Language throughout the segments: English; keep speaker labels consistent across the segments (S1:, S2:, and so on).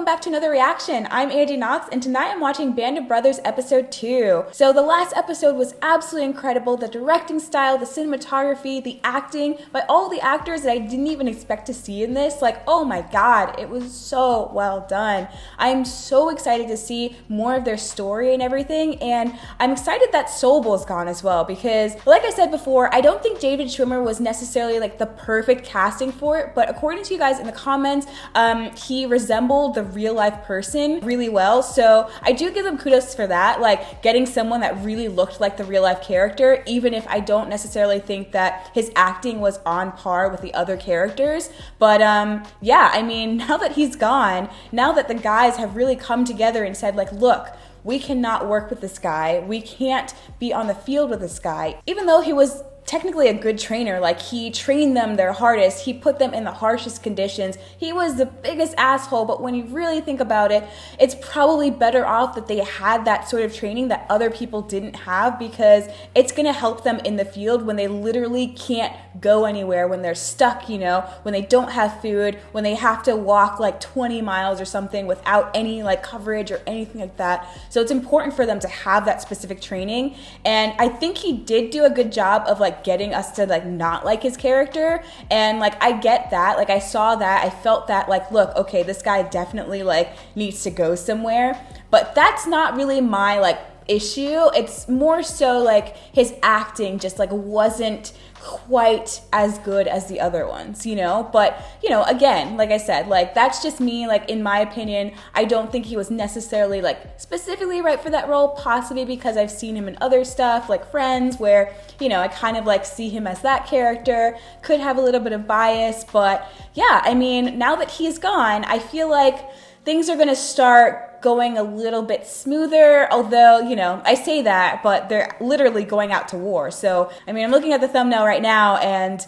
S1: welcome back to another reaction. I'm Andy Knox, and tonight I'm watching Band of Brothers episode 2. So the last episode was absolutely incredible. The directing style, the cinematography, the acting by all the actors that I didn't even expect to see in this. Like, oh my god, it was so well done. I'm so excited to see more of their story and everything, and I'm excited that Sobel's gone as well, because like I said before, I don't think David Schwimmer was necessarily like the perfect casting for it, but according to you guys in the comments, he resembled the real life person really well. So I do give them kudos for that, like getting someone that really looked like the real life character, even if I don't necessarily think that his acting was on par with the other characters. But yeah, I mean, now that he's gone, now that the guys have really come together and said like, look, we cannot work with this guy, we can't be on the field with this guy, even though he was technically a good trainer. Like, he trained them their hardest, he put them in the harshest conditions, he was the biggest asshole, but when you really think about it, it's probably better off that they had that sort of training that other people didn't have, because it's gonna help them in the field when they literally can't go anywhere, when they're stuck, you know, when they don't have food, when they have to walk like 20 miles or something without any like coverage or anything like that. So it's important for them to have that specific training, and I think he did do a good job of like getting us to like not like his character. And like, I get that, like I saw that, I felt that, like, look, okay, this guy definitely like needs to go somewhere, but that's not really my like issue. It's more so like his acting just like wasn't quite as good as the other ones, you know. But you know, again, like I said, like that's just me. Like, in my opinion, I don't think he was necessarily like specifically right for that role, possibly because I've seen him in other stuff like Friends, where, you know, I kind of like see him as that character, could have a little bit of bias. But yeah, I mean, now that he's gone, I feel like things are gonna start going a little bit smoother, although, you know, I say that, but they're literally going out to war. So, I mean, I'm looking at the thumbnail right now, and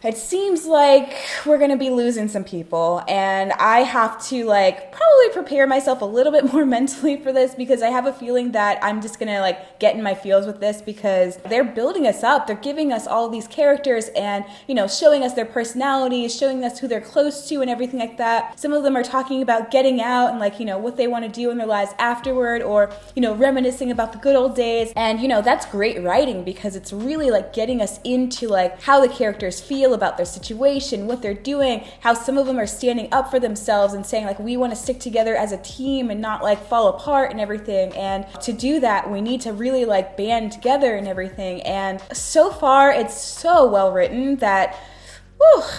S1: it seems like we're gonna be losing some people, and I have to like probably prepare myself a little bit more mentally for this, because I have a feeling that I'm just gonna like get in my feels with this, because they're building us up, they're giving us all these characters and, you know, showing us their personalities, showing us who they're close to and everything like that. Some of them are talking about getting out and like, you know, what they want to do in their lives afterward, or, you know, reminiscing about the good old days. And, you know, that's great writing, because it's really like getting us into like how the characters feel about their situation, what they're doing, how some of them are standing up for themselves and saying like, we want to stick together as a team and not like fall apart and everything. And to do that, we need to really like band together and everything. And so far, it's so well written that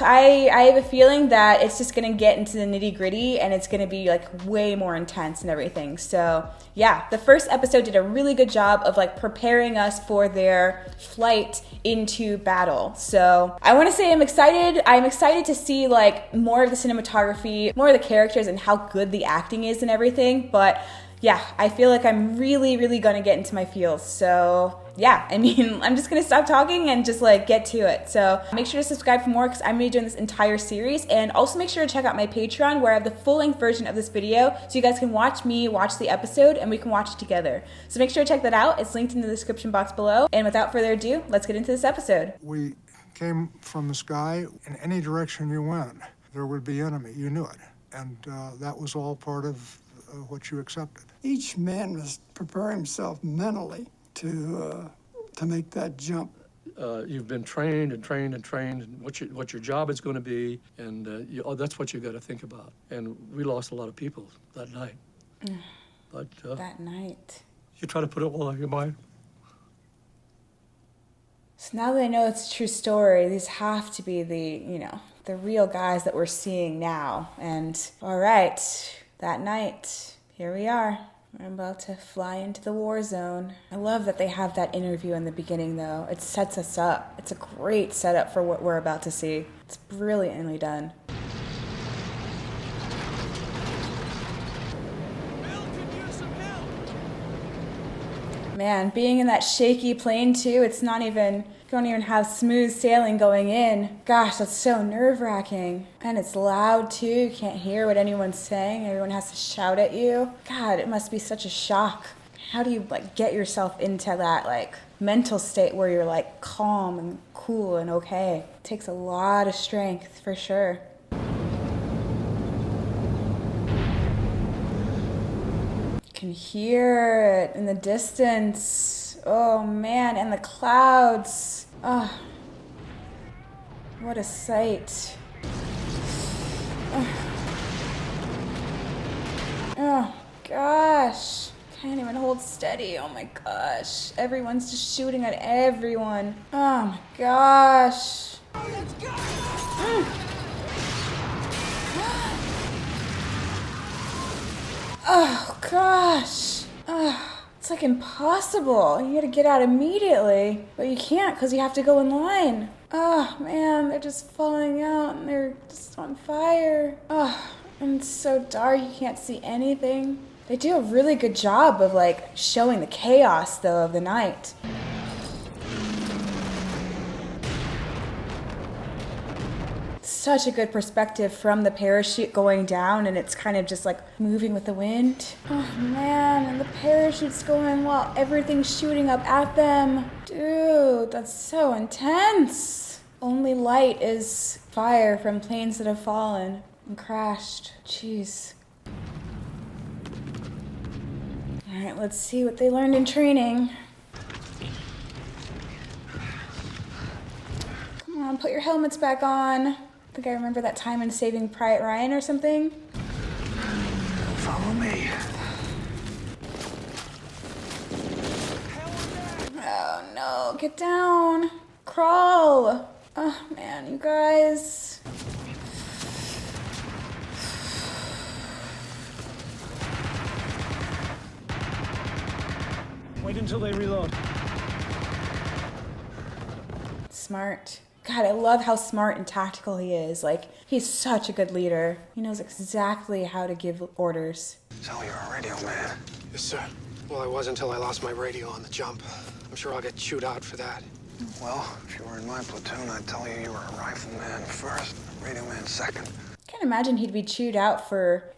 S1: I have a feeling that it's just gonna get into the nitty gritty, and it's gonna be like way more intense and everything. So yeah, the first episode did a really good job of like preparing us for their flight into battle. So I want to say I'm excited. I'm excited to see like more of the cinematography, more of the characters, and how good the acting is and everything. But yeah, I feel like I'm really gonna get into my feels. So yeah, I mean, I'm just gonna stop talking and just like get to it. So make sure to subscribe for more, because I'm gonna be doing this entire series. And also make sure to check out my Patreon, where I have the full-length version of this video, so you guys can watch me watch the episode and we can watch it together. So make sure to check that out. It's linked in the description box below. And without further ado, let's get into this episode.
S2: We came from the sky. In any direction you went, there would be enemy. You knew it. And that was all part of what you accepted.
S3: Each man must prepare himself mentally to make that jump.
S4: You've been trained and trained and trained, and what your job is going to be, and that's what you got to think about. And we lost a lot of people that night. But
S1: that night.
S4: You try to put it all on your mind.
S1: So now that I know it's a true story, these have to be the, you know, the real guys that we're seeing now. And all right, that night, here we are. We're about to fly into the war zone. I love that they have that interview in the beginning, though. It sets us up. It's a great setup for what we're about to see. It's brilliantly done. Man, being in that shaky plane too, it's not even, don't even have smooth sailing going in. Gosh, that's so nerve-wracking. And it's loud too, you can't hear what anyone's saying, everyone has to shout at you. God, it must be such a shock. How do you like get yourself into that like mental state where you're like calm and cool and okay? It takes a lot of strength for sure. can hear it in the distance. Oh man, and the clouds. Oh, what a sight. Oh gosh. Can't even hold steady. Oh my gosh. Everyone's just shooting at everyone. Oh my gosh. Let's go! Oh gosh. It's like impossible. You gotta get out immediately. But you can't because you have to go in line. Oh man, they're just falling out and they're just on fire. Oh, and it's so dark you can't see anything. They do a really good job of like showing the chaos though of the night. Such a good perspective from the parachute going down, and it's kind of just like moving with the wind. Oh man, and the parachute's going while everything's shooting up at them. Dude, that's so intense. Only light is fire from planes that have fallen and crashed. Jeez. Alright, let's see what they learned in training. Come on, put your helmets back on. I think I remember that time in Saving Private Ryan or something.
S5: Follow me.
S1: Oh no, get down. Crawl. Oh man, you guys.
S5: Wait until they reload.
S1: Smart. God, I love how smart and tactical he is. Like, he's such a good leader. He knows exactly how to give orders.
S5: So you're a radio man.
S6: Yes, sir. Well, I was until I lost my radio on the jump. I'm sure I'll get chewed out for that.
S5: Well, if you were in my platoon, I'd tell you were a rifleman first, a radio man second.
S1: Can't imagine he'd be chewed out for,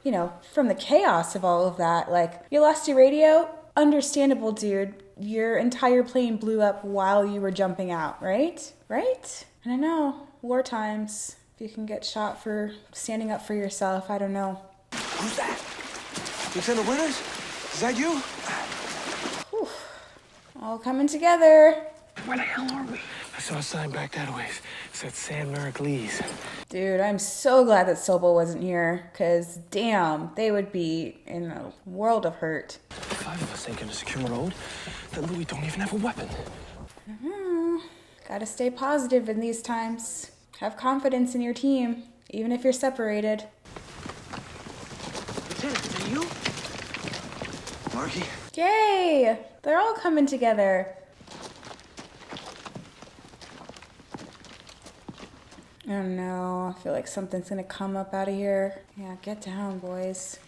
S1: from the chaos of all of that. Like, you lost your radio? Understandable, dude. Your entire plane blew up while you were jumping out, right? Right? I don't know. War times. If you can get shot for standing up for yourself, I don't know.
S5: Who's that? Lieutenant Winters? Is that you?
S1: Whew. All coming together.
S5: Where the hell are we? I saw a sign back that way. It said San Merrick Lee's.
S1: Dude, I'm so glad that Sobel wasn't here, because damn, they would be in a world of hurt.
S5: 5 of us ain't gonna secure a road. That Louis don't even have a weapon.
S1: Gotta stay positive in these times. Have confidence in your team, even if you're separated.
S5: Lieutenant, is that you? Marky?
S1: Yay! They're all coming together. Oh no, I feel like something's gonna come up out of here. Yeah, get down, boys.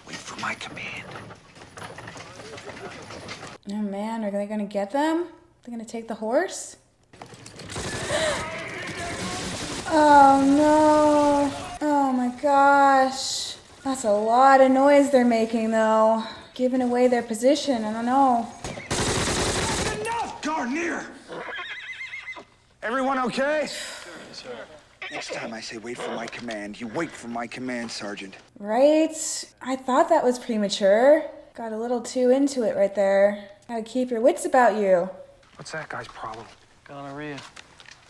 S5: Wait for my command.
S1: Oh man, are they gonna get them? They're gonna take the horse? Oh no! Oh my gosh. That's a lot of noise they're making though. Giving away their position, I don't know.
S5: Enough, Garnier! Everyone okay? Sir. Next time I say wait for my command, you wait for my command, Sergeant.
S1: Right? I thought that was premature. Got a little too into it right there. Gotta keep your wits about you.
S6: What's that guy's problem?
S7: Gonorrhea.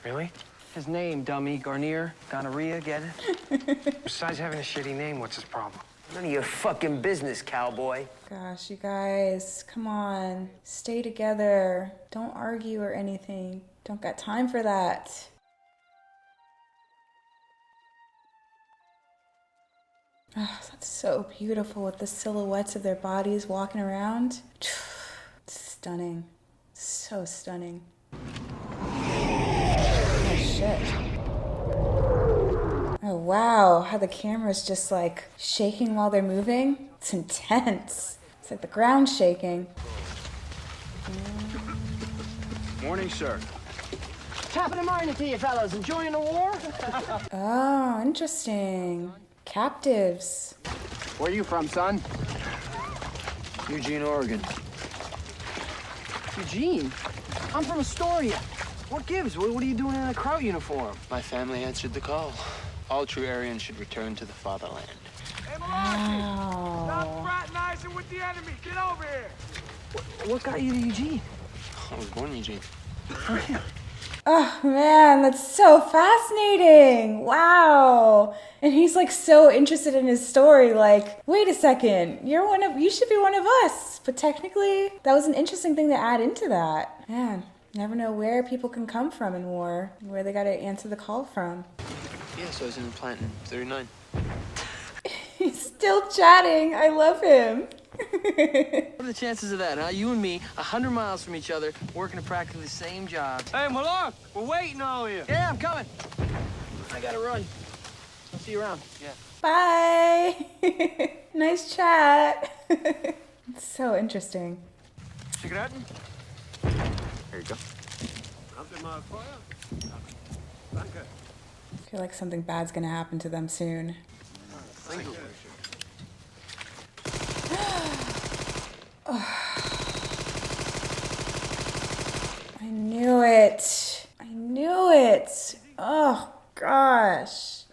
S6: Really?
S7: His name, dummy. Garnier. Gonorrhea, get it?
S6: Besides having a shitty name, what's his problem?
S7: None of your fucking business, cowboy.
S1: Gosh, you guys, come on. Stay together. Don't argue or anything. Don't got time for that. Oh, that's so beautiful with the silhouettes of their bodies walking around. Stunning. So stunning. Oh, shit. Oh, wow. How the camera's just like shaking while they're moving. It's intense. It's like the ground shaking.
S8: Morning, sir.
S9: Top of the morning to you fellows. Enjoying the war?
S1: Oh, interesting. Captives.
S8: Where are you from, son?
S7: Eugene, Oregon.
S9: Eugene? I'm from Astoria.
S7: What gives? What are you doing in a Kraut uniform?
S10: My family answered the call. All true Aryans should return to the fatherland.
S1: Wow.
S8: Stop fraternizing with the enemy! Get over here!
S7: What got you to Eugene? I was born in Eugene.
S1: Oh man, that's so fascinating. Wow. And he's like so interested in his story, like, wait a second, you should be one of us. But technically, that was an interesting thing to add into that. Man, never know where people can come from in war, where they gotta answer the call from.
S7: Yeah, so I was in the plant in 39.
S1: He's still chatting. I love him.
S7: What are the chances of that, huh? You and me, 100 miles from each other, working at practically the same job.
S8: Hey, Malak, we're waiting on you.
S7: Yeah, I'm coming. I gotta run. I'll see you around. Yeah.
S1: Bye. Nice chat. It's so interesting.
S8: Cigaretten?
S7: Here you go.
S1: I feel like something bad's gonna happen to them soon.
S7: Thank you.
S1: I knew it. I knew it. Oh, gosh.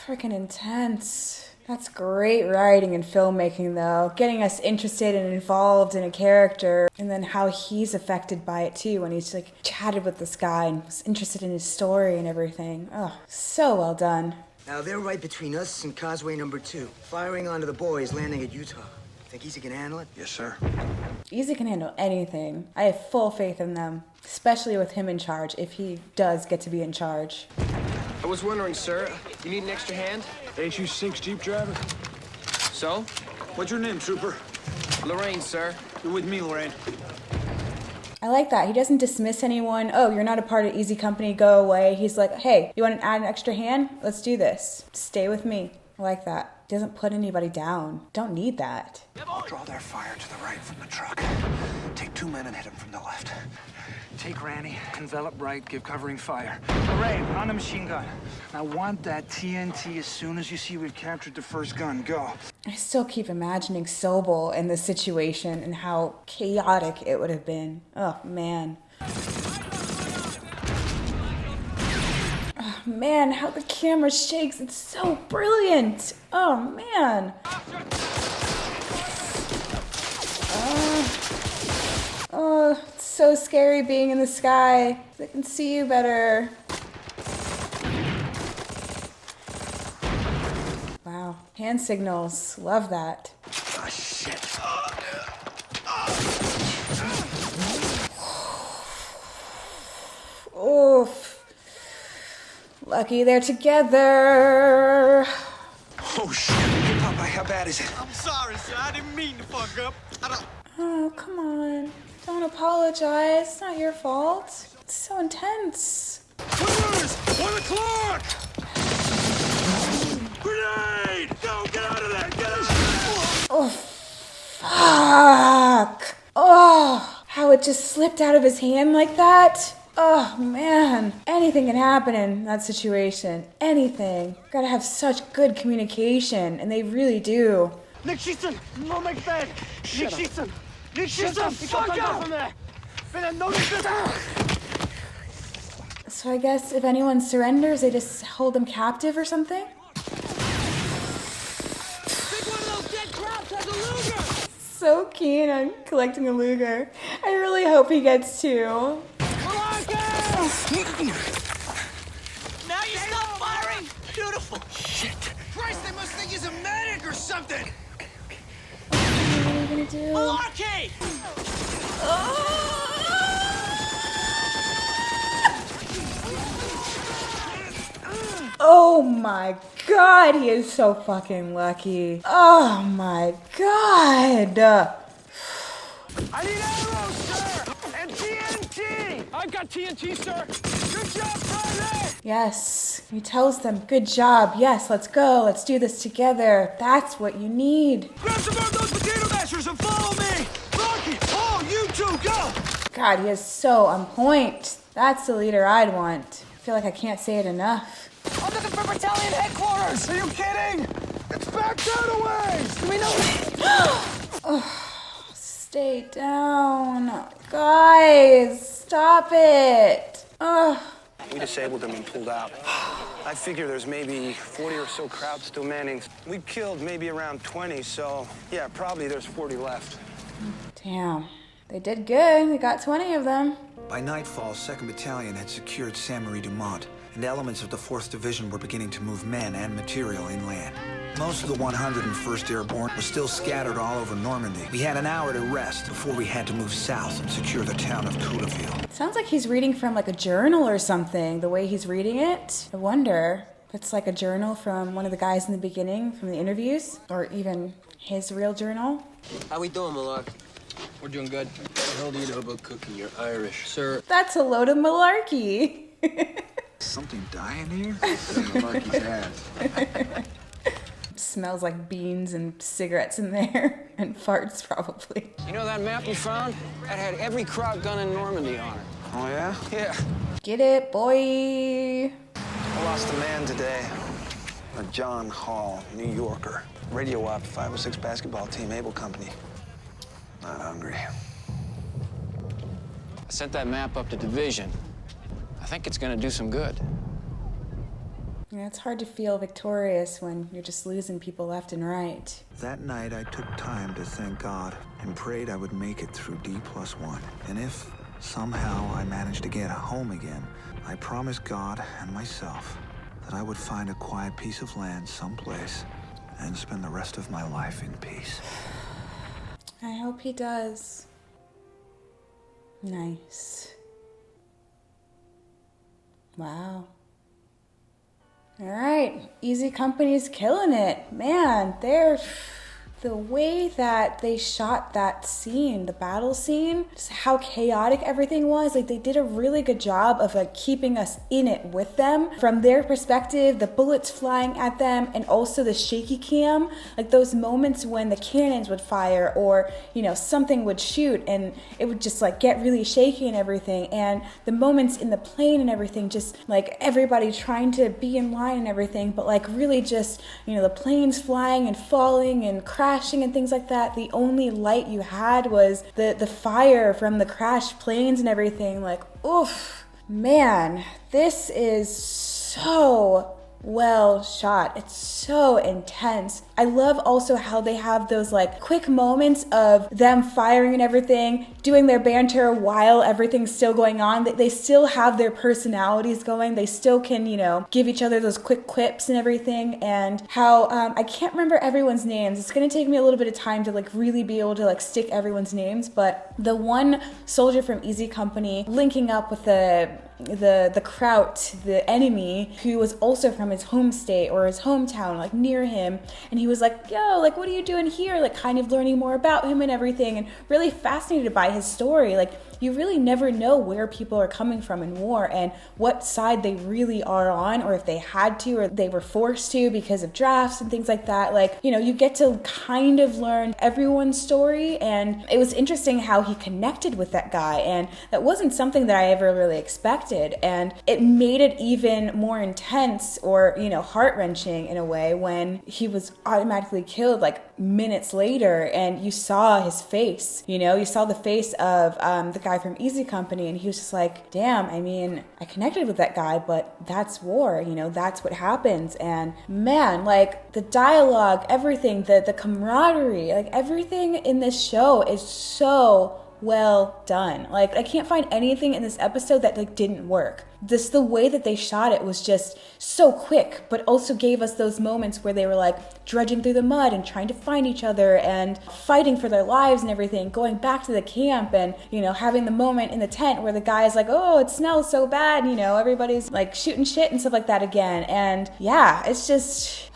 S1: Freaking intense. That's great writing and filmmaking, though. Getting us interested and involved in a character, and then how he's affected by it, too, when he's, like, chatted with this guy and was interested in his story and everything. Oh, so well done.
S10: Now, they're right between us and Causeway number 2. Firing onto the boys landing at Utah. Think Easy can handle it?
S5: Yes, sir.
S1: Easy can handle anything. I have full faith in them, especially with him in charge, if he does get to be in charge.
S7: I was wondering, sir, you need an extra hand?
S8: HU6 Jeep driver.
S7: So?
S8: What's your name, trooper?
S7: Lorraine, sir.
S8: You're with me, Lorraine.
S1: I like that. He doesn't dismiss anyone. Oh, you're not a part of Easy Company, go away. He's like, hey, you want to add an extra hand? Let's do this. Stay with me. I like that. Doesn't put anybody down. Don't need that.
S5: I'll draw their fire to the right from the truck. Take 2 men and hit them from the left.
S8: Take Randy, envelop right, give covering fire. Lorraine, on the machine gun. Now want that TNT as soon as you see we've captured the first gun. Go.
S1: I still keep imagining Sobel in this situation and how chaotic it would have been. Oh, man. Oh, man, how the camera shakes. It's so brilliant. Oh, man. Oh, it's so scary being in the sky. I can see you better. Wow. Hand signals. Love that.
S5: Ah, shit.
S1: Oof. Lucky they're together.
S5: Oh, shit. Hey, Popeye, how bad is it?
S8: I'm sorry, sir. I didn't mean to fuck up.
S1: Oh, come on. Don't apologize. It's not your fault. It's so intense.
S8: Quitters! 1 o'clock! Grenade! Go, get out of there! Get out of there!
S1: Oh, fuck. Oh, how it just slipped out of his hand like that. Oh, man. Anything can happen in that situation. Anything. Gotta have such good communication, and they really do.
S9: Nick Sheeson! No make bed! Nick Sheeson! Nick Sheeson! Fuck up!
S1: So I guess if anyone surrenders, they just hold them captive or something? So keen on collecting a Luger. I really hope he gets 2.
S9: Now you stop firing! Beautiful!
S5: Shit.
S8: Christ, they must think he's a medic or something!
S1: What are you gonna do?
S9: Arcade!
S1: Oh my god, he is so fucking lucky. Oh my god.
S8: I need arrows, sir! And TNT! I've got TNT, sir! Good job, Private!
S1: Yes, he tells them, good job, yes, let's go, let's do this together. That's what you need.
S8: Grab some more of those potato mashers and follow me! Rocky, oh, you two, go!
S1: God, he is so on point. That's the leader I'd want. I feel like I can't say it enough.
S8: I'm looking for battalion headquarters! Are you kidding? It's back that away! We know.
S1: Stay down. Guys, stop it. Ugh.
S5: We disabled them and pulled out.
S8: I figure there's maybe 40 or so Krauts still manning. We've killed maybe around 20, so yeah, probably there's 40 left.
S1: Damn. They did good. They got 20 of them.
S5: By nightfall, 2nd Battalion had secured Sainte-Marie-du-Mont, and elements of the 4th Division were beginning to move men and material inland. Most of the 101st Airborne was still scattered all over Normandy. We had an hour to rest before we had to move south and secure the town of Couleville.
S1: Sounds like he's reading from like a journal or something, the way he's reading it. I wonder if it's like a journal from one of the guys in the beginning, from the interviews, or even his real journal.
S7: How we doing, Malark? We're doing good. What the hell do you know about cooking? You're Irish. Sir.
S1: That's a load of malarkey.
S5: Something dying here? Malarkey's ass.
S1: Smells like beans and cigarettes in there, and farts probably.
S7: You know that map we found? That had every Kraut gun in Normandy on it.
S8: Oh, yeah?
S7: Yeah.
S1: Get it, boy.
S8: I lost a man today. A John Hall, New Yorker. Radio op, 506 basketball team, Able Company. Not hungry.
S7: I sent that map up to Division. I think it's gonna do some good.
S1: Yeah, it's hard to feel victorious when you're just losing people left and right.
S5: That night, I took time to thank God and prayed I would make it through D+1. And if somehow I managed to get home again, I promised God and myself that I would find a quiet piece of land someplace and spend the rest of my life in peace.
S1: I hope he does. Nice. Wow. All right, Easy Company's killing it. Man, the way that they shot that scene, the battle scene, just how chaotic everything was, like they did a really good job of like keeping us in it with them. From their perspective, the bullets flying at them, and also the shaky cam, like those moments when the cannons would fire or, you know, something would shoot and it would just like get really shaky and everything. And the moments in the plane and everything, just like everybody trying to be in line and everything, but like really just, you know, the planes flying and falling and crashing and things like that. The only light you had was the fire from the crashed planes and everything. Like, oof, man, this is so well shot. It's so intense. I love also how they have those like quick moments of them firing and everything, doing their banter while everything's still going on. They still have their personalities going. They still can, you know, give each other those quick quips and everything. And how I can't remember everyone's names. It's gonna take me a little bit of time to like really be able to like stick everyone's names, but the one soldier from Easy Company linking up with the Kraut, the enemy, who was also from his home state or his hometown, like near him, and he was like, yo, like, what are you doing here? Like, kind of learning more about him and everything, and really fascinated by his story. Like, you really never know where people are coming from in war and what side they really are on, or if they had to or they were forced to because of drafts and things like that. Like, you know, you get to kind of learn everyone's story, and it was interesting how he connected with that guy, and that wasn't something that I ever really expected, and it made it even more intense or, you know, heart-wrenching in a way when he was automatically killed like minutes later, and you saw his face, you know, you saw the face of the guy from Easy Company, and he was just like, damn, I mean, I connected with that guy, but that's war, you know, that's what happens. And man, like the dialogue, everything, the camaraderie, like everything in this show is so well done. Like, I can't find anything in this episode that like didn't work. Just the way that they shot it was just so quick, but also gave us those moments where they were like drudging through the mud and trying to find each other and fighting for their lives and everything, going back to the camp and, you know, having the moment in the tent where the guy is like, oh, it smells so bad, you know, everybody's like shooting shit and stuff like that again. And yeah, it's just,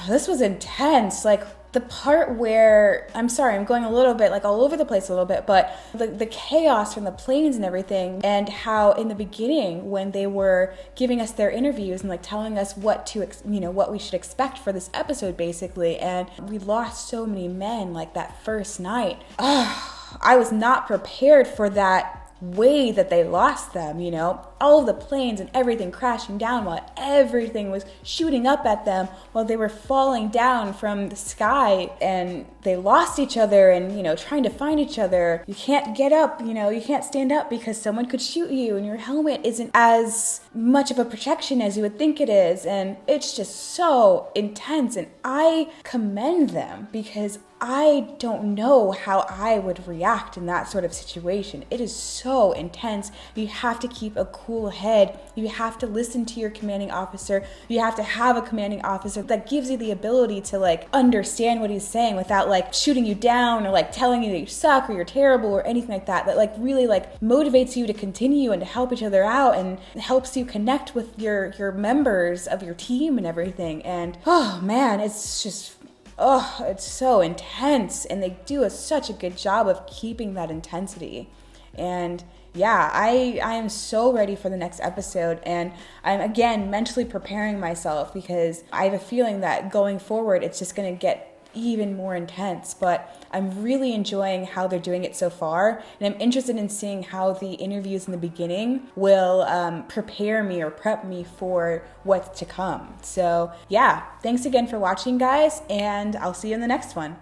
S1: this was intense. Like, the part where, I'm sorry, I'm going a little bit like all over the place a little bit, but the chaos from the planes and everything, and how in the beginning when they were giving us their interviews and like telling us what to, you know, what we should expect for this episode basically, and we lost so many men like that first night. I was not prepared for that way that they lost them, you know. all of the planes and everything crashing down, while everything was shooting up at them, while they were falling down from the sky, and they lost each other and, trying to find each other. You can't get up, you can't stand up because someone could shoot you, and your helmet isn't as much of a protection as you would think it is. And it's just so intense, and I commend them because I don't know how I would react in that sort of situation. It is so intense. You have to keep a cool head. You have to listen to your commanding officer. You have to have a commanding officer that gives you the ability to understand what he's saying without shooting you down or telling you that you suck or you're terrible or anything like that. That really motivates you to continue and to help each other out and helps you connect with your members of your team and everything. And oh man, it's just it's so intense, and they do such a good job of keeping that intensity. And yeah, I am so ready for the next episode, and I'm again mentally preparing myself because I have a feeling that going forward it's just going to get even more intense. But I'm really enjoying how they're doing it so far, and I'm interested in seeing how the interviews in the beginning will prepare me or prep me for what's to come. So yeah, thanks again for watching, guys, and I'll see you in the next one.